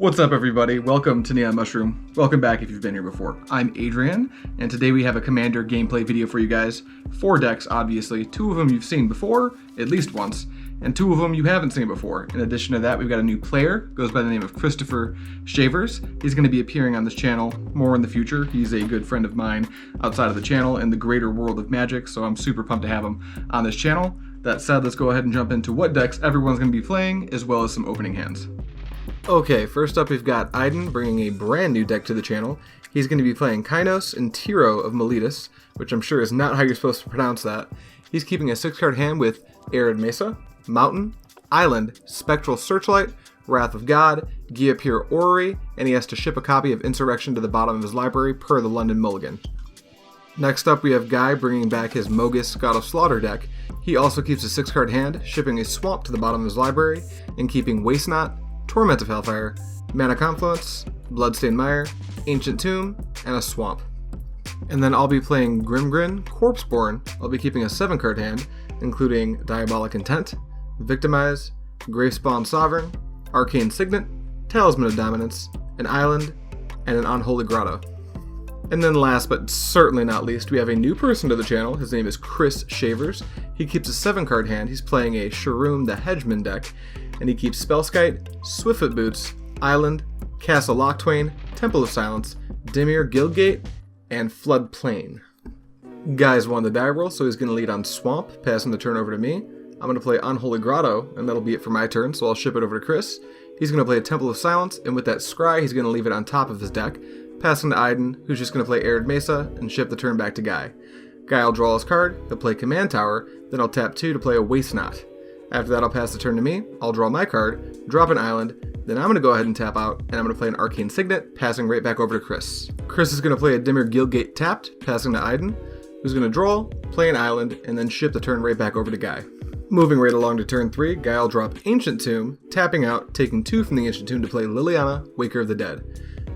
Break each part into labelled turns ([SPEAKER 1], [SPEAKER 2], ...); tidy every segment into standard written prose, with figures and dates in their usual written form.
[SPEAKER 1] What's up, everybody? Welcome to Neon Mushroom. Welcome back if you've been here before. I'm Adrian, and today we have a Commander gameplay video for you guys. 4 decks, obviously. 2 of them you've seen before, at least once, and 2 of them you haven't seen before. In addition to that, we've got a new player, goes by the name of Mr. Shavers. He's going to be appearing on this channel more in the future. He's a good friend of mine outside of the channel in the greater world of Magic, so I'm super pumped to have him on this channel. That said, let's go ahead and jump into what decks everyone's going to be playing, as well as some opening hands. Okay, first up we've got Aiden bringing a brand new deck to the channel. He's going to be playing Kynaios and Tiro of Meletis, which I'm sure is not how you're supposed to pronounce that. He's keeping a 6-card hand with Arid Mesa, Mountain, Island, Spectral Searchlight, Wrath of God, Giapir Orrery, and he has to ship a copy of Insurrection to the bottom of his library per the London Mulligan. Next up we have Guy bringing back his Mogis God of Slaughter deck. He also keeps a 6-card hand, shipping a Swamp to the bottom of his library, and keeping Waste Not, Torment of Hellfire, Mana Confluence, Bloodstained Mire, Ancient Tomb, and a Swamp. And then I'll be playing Grimgrin Corpse Born. I'll be keeping a 7-card hand, including Diabolic Intent, Victimize, Gravespawn Sovereign, Arcane Signet, Talisman of Dominance, an Island, and an Unholy Grotto. And then last but certainly not least, we have a new person to the channel. His name is Chris Shavers. He keeps a 7-card hand. He's playing a Sharuum the Hegemon deck, and he keeps Spellskite, Swiftfoot Boots, Island, Castle Locktwain, Temple of Silence, Dimir Guildgate, and Floodplain. Guy's won the die roll, so he's going to lead on Swamp, passing the turn over to me. I'm going to play Unholy Grotto, and that'll be it for my turn, so I'll ship it over to Chris. He's going to play a Temple of Silence, and with that Scry, he's going to leave it on top of his deck, passing to Aiden, who's just going to play Arid Mesa, and ship the turn back to Guy. Guy will draw his card, he'll play Command Tower, then I'll tap 2 to play a Waste Not. After that, I'll pass the turn to me, I'll draw my card, drop an Island, then I'm going to go ahead and tap out, and I'm going to play an Arcane Signet, passing right back over to Chris. Chris is going to play a Dimir Guildgate tapped, passing to Aiden, who's going to draw, play an Island, and then ship the turn right back over to Guy. Moving right along to turn 3, Guy will drop Ancient Tomb, tapping out, taking 2 from the Ancient Tomb to play Liliana, Waker of the Dead.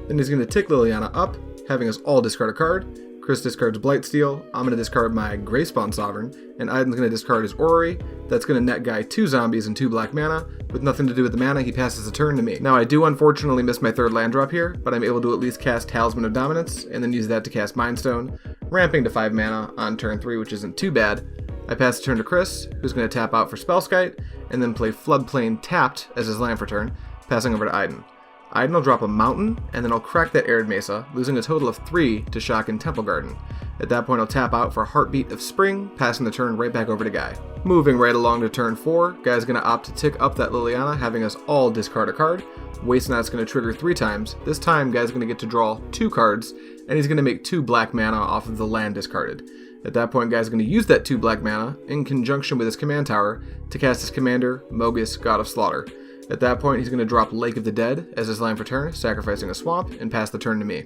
[SPEAKER 1] Then he's going to tick Liliana up, having us all discard a card. Chris discards Blightsteel, I'm going to discard my Gravespawn Sovereign, and Aiden's going to discard his Orrery. That's going to net Guy 2 zombies and 2 black mana. With nothing to do with the mana, he passes the turn to me. Now I do unfortunately miss my 3rd land drop here, but I'm able to at least cast Talisman of Dominance, and then use that to cast Mind Stone, ramping to 5 mana on turn 3, which isn't too bad. I pass the turn to Chris, who's going to tap out for Spellskite, and then play Floodplain tapped as his land for turn, passing over to Aiden. Aiden will drop a Mountain, and then I'll crack that Arid Mesa, losing a total of 3 to Shock and Temple Garden. At that point I'll tap out for Heartbeat of Spring, passing the turn right back over to Guy. Moving right along to turn 4, Guy's going to opt to tick up that Liliana, having us all discard a card. Waste Not's going to trigger 3 times. This time Guy's going to get to draw 2 cards, and he's going to make 2 black mana off of the land discarded. At that point, Guy's going to use that 2 black mana, in conjunction with his command tower, to cast his commander, Mogis, God of Slaughter. At that point, he's going to drop Lake of the Dead as his land for turn, sacrificing a swamp, and pass the turn to me.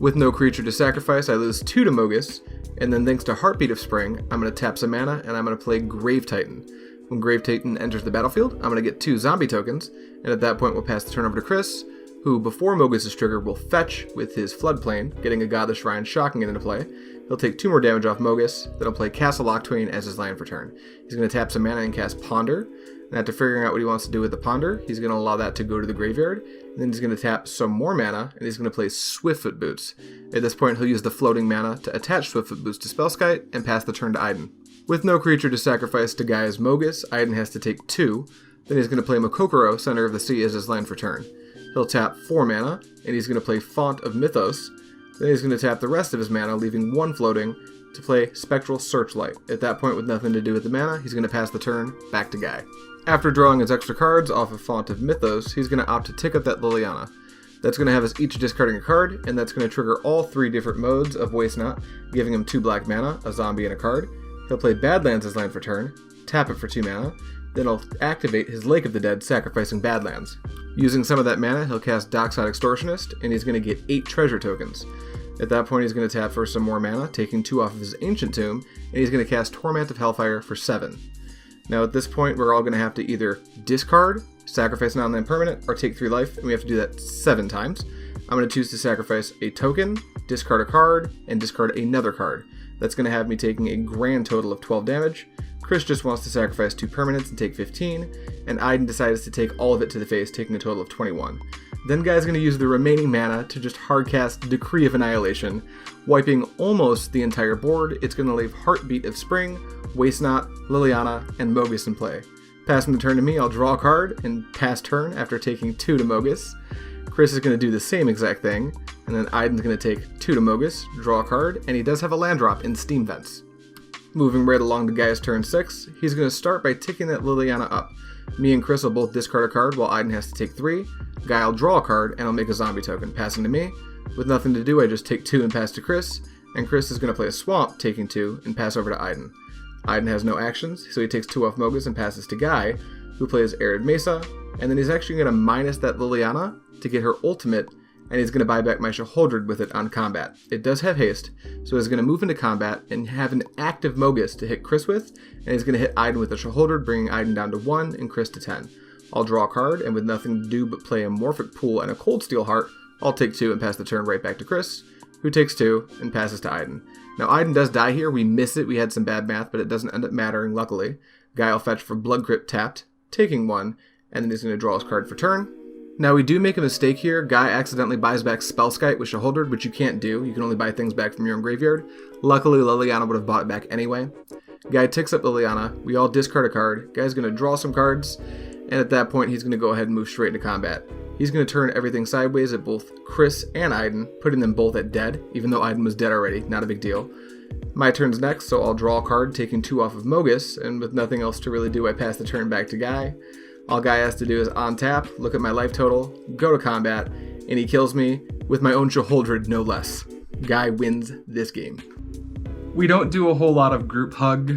[SPEAKER 1] With no creature to sacrifice, I lose 2 to Mogis, and then thanks to Heartbeat of Spring, I'm going to tap some mana, and I'm going to play Grave Titan. When Grave Titan enters the battlefield, I'm going to get 2 zombie tokens, and at that point we'll pass the turn over to Chris, who, before Mogis' trigger, will fetch with his Floodplain, getting a Godless Shrine, shocking it into play. He'll take 2 more damage off Mogis, then he'll play Castle Locktwain as his land for turn. He's going to tap some mana and cast Ponder. And after figuring out what he wants to do with the Ponder, he's going to allow that to go to the graveyard. And then he's going to tap some more mana, and he's going to play Swiftfoot Boots. At this point, he'll use the floating mana to attach Swiftfoot Boots to Spellskite and pass the turn to Aiden. With no creature to sacrifice to Guy's Mogis, Aiden has to take 2. Then he's going to play Mokokoro, Center of the Sea, as his land for turn. He'll tap 4 mana, and he's going to play Font of Mythos. Then he's going to tap the rest of his mana, leaving 1 floating, to play Spectral Searchlight. At that point, with nothing to do with the mana, he's going to pass the turn back to Guy. After drawing his extra cards off of Font of Mythos, he's going to opt to tick up that Liliana. That's going to have us each discarding a card, and that's going to trigger all 3 different modes of Waste Not, giving him 2 black mana, a zombie, and a card. He'll play Badlands as land for turn, tap it for 2 mana, then he'll activate his Lake of the Dead, sacrificing Badlands. Using some of that mana, he'll cast Dockside Extortionist, and he's going to get 8 treasure tokens. At that point, he's going to tap for some more mana, taking 2 off of his Ancient Tomb, and he's going to cast Torment of Hellfire for 7. Now at this point, we're all going to have to either discard, sacrifice an on-land permanent, or take 3 life, and we have to do that 7 times. I'm going to choose to sacrifice a token, discard a card, and discard another card. That's going to have me taking a grand total of 12 damage. Chris just wants to sacrifice 2 permanents and take 15, and Aiden decides to take all of it to the face, taking a total of 21. Then Guy's going to use the remaining mana to just hardcast Decree of Annihilation, wiping almost the entire board. It's going to leave Heartbeat of Spring, Waste Not, Liliana, and Mogis in play. Passing the turn to me, I'll draw a card and pass turn after taking 2 to Mogis. Chris is going to do the same exact thing, and then Aiden's going to take 2 to Mogis, draw a card, and he does have a land drop in Steam Vents. Moving right along to Guy's turn 6, he's going to start by ticking that Liliana up. Me and Chris will both discard a card while Aiden has to take 3. Guy will draw a card and I'll make a zombie token, passing to me. With nothing to do, I just take 2 and pass to Chris, and Chris is going to play a swamp, taking 2, and pass over to Aiden. Aiden has no actions, so he takes 2 off Mogis and passes to Guy, who plays Arid Mesa, and then he's actually going to minus that Liliana to get her ultimate, and he's going to buy back my Shahuldred with it on combat. It does have haste, so he's going to move into combat and have an active Mogis to hit Chris with, and he's going to hit Aiden with a Shahuldred, bringing Aiden down to 1 and Chris to 10. I'll draw a card, and with nothing to do but play a Morphic Pool and a Cold Steel Heart, I'll take 2 and pass the turn right back to Chris, who takes 2 and passes to Aiden. Now Aiden does die here, we miss it, we had some bad math, but it doesn't end up mattering luckily. Guy will fetch for Blood Crypt tapped, taking 1, and then he's going to draw his card for turn. Now we do make a mistake here. Guy accidentally buys back Spellskite with Shahuldred, which you can't do. You can only buy things back from your own graveyard. Luckily, Liliana would have bought it back anyway. Guy ticks up Liliana. We all discard a card. Guy's going to draw some cards, and at that point, he's going to go ahead and move straight into combat. He's going to turn everything sideways at both Chris and Aiden, putting them both at dead, even though Aiden was dead already. Not a big deal. My turn's next, so I'll draw a card, taking 2 off of Mogis, and with nothing else to really do, I pass the turn back to Guy. All Guy has to do is on tap, look at my life total, go to combat, and he kills me with my own Shahuldred, no less. Guy wins this game. We don't do a whole lot of group hug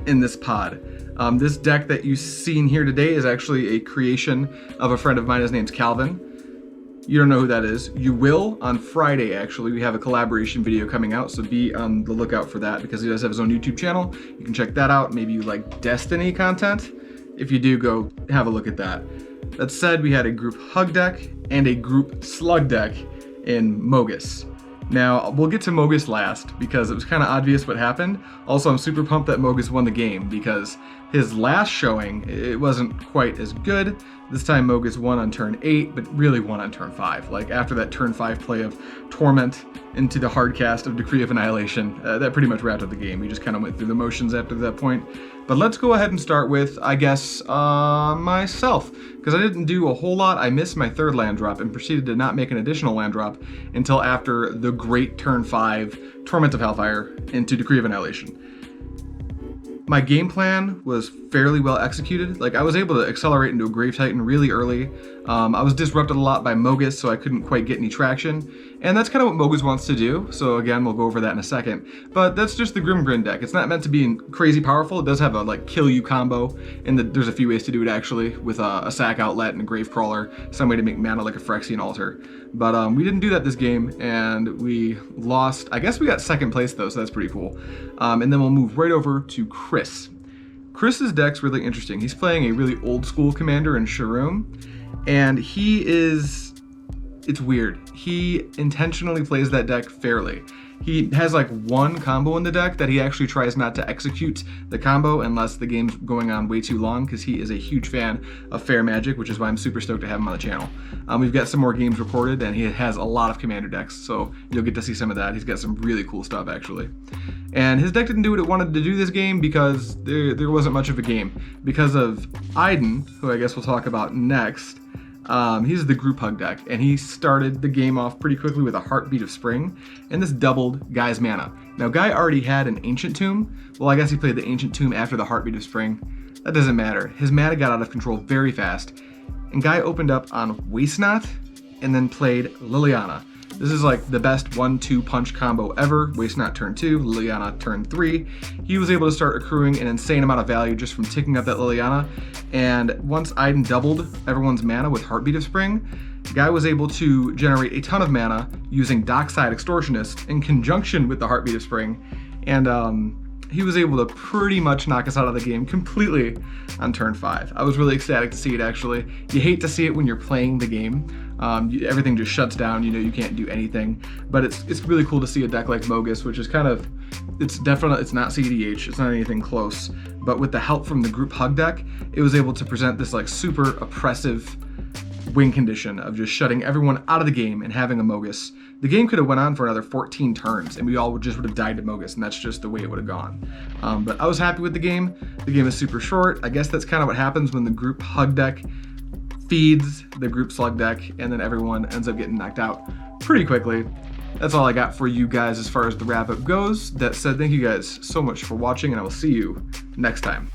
[SPEAKER 1] in this pod. This deck that you've seen here today is actually a creation of a friend of mine. His name's Calvin. You don't know who that is. You will on Friday, actually. We have a collaboration video coming out, so be on the lookout for that because he does have his own YouTube channel. You can check that out. Maybe you like Destiny content. If you do, go have a look at that. That said, we had a group hug deck and a group slug deck in Mogis. Now, we'll get to Mogis last because it was kind of obvious what happened. Also, I'm super pumped that Mogis won the game because his last showing, it wasn't quite as good. This time Mogis won on turn 8, but really won on turn 5. Like, after that turn 5 play of Torment into the hardcast of Decree of Annihilation, that pretty much wrapped up the game. We just kind of went through the motions after that point. But let's go ahead and start with, I guess, myself. Because I didn't do a whole lot. I missed my 3rd land drop and proceeded to not make an additional land drop until after the great turn 5 Torment of Hellfire into Decree of Annihilation. My game plan was fairly well executed. Like, I was able to accelerate into a Grave Titan really early. I was disrupted a lot by Mogis, so I couldn't quite get any traction. And that's kind of what Mogis wants to do. So again, we'll go over that in a second. But that's just the Grimgrin deck. It's not meant to be crazy powerful. It does have a kill you combo, and there's a few ways to do it actually, with a sack outlet and a grave crawler, some way to make mana like a Phyrexian altar. But we didn't do that this game, and we lost. I guess we got 2nd place though, so that's pretty cool. And then we'll move right over to Chris. Chris's deck's really interesting. He's playing a really old school commander in Sharuum, and it's weird. He intentionally plays that deck fairly. He has like 1 combo in the deck that he actually tries not to execute the combo unless the game's going on way too long, because he is a huge fan of Fair Magic, which is why I'm super stoked to have him on the channel. We've got some more games recorded, and he has a lot of commander decks, so you'll get to see some of that. He's got some really cool stuff actually. And his deck didn't do what it wanted to do this game because there wasn't much of a game. Because of Aiden, who I guess we'll talk about next, he's the group hug deck, and he started the game off pretty quickly with a Heartbeat of Spring, and this doubled Guy's mana. Now, Guy already had an Ancient Tomb. Well, I guess he played the Ancient Tomb after the Heartbeat of Spring. That doesn't matter. His mana got out of control very fast, and Guy opened up on Waste Not, and then played Liliana. This is like the best 1-2 punch combo ever. Waste Not turn 2, Liliana turn 3. He was able to start accruing an insane amount of value just from ticking up that Liliana. And once Aiden doubled everyone's mana with Heartbeat of Spring, Guy was able to generate a ton of mana using Dockside Extortionist in conjunction with the Heartbeat of Spring. And he was able to pretty much knock us out of the game completely on turn 5. I was really ecstatic to see it actually. You hate to see it when you're playing the game. Everything just shuts down, you can't do anything. But it's really cool to see a deck like Mogis, which is kind of, it's not EDH, it's not anything close. But with the help from the group hug deck, it was able to present this like super oppressive win condition of just shutting everyone out of the game and having a Mogis, the game could have went on for another 14 turns and we all would have died to Mogis, and that's just the way it would have gone. But I was happy with the game. The game is super short. I guess that's kind of what happens when the group hug deck feeds the group slug deck, and then everyone ends up getting knocked out pretty quickly. That's all I got for you guys as far as the wrap up goes. That said, thank you guys so much for watching, and I will see you next time.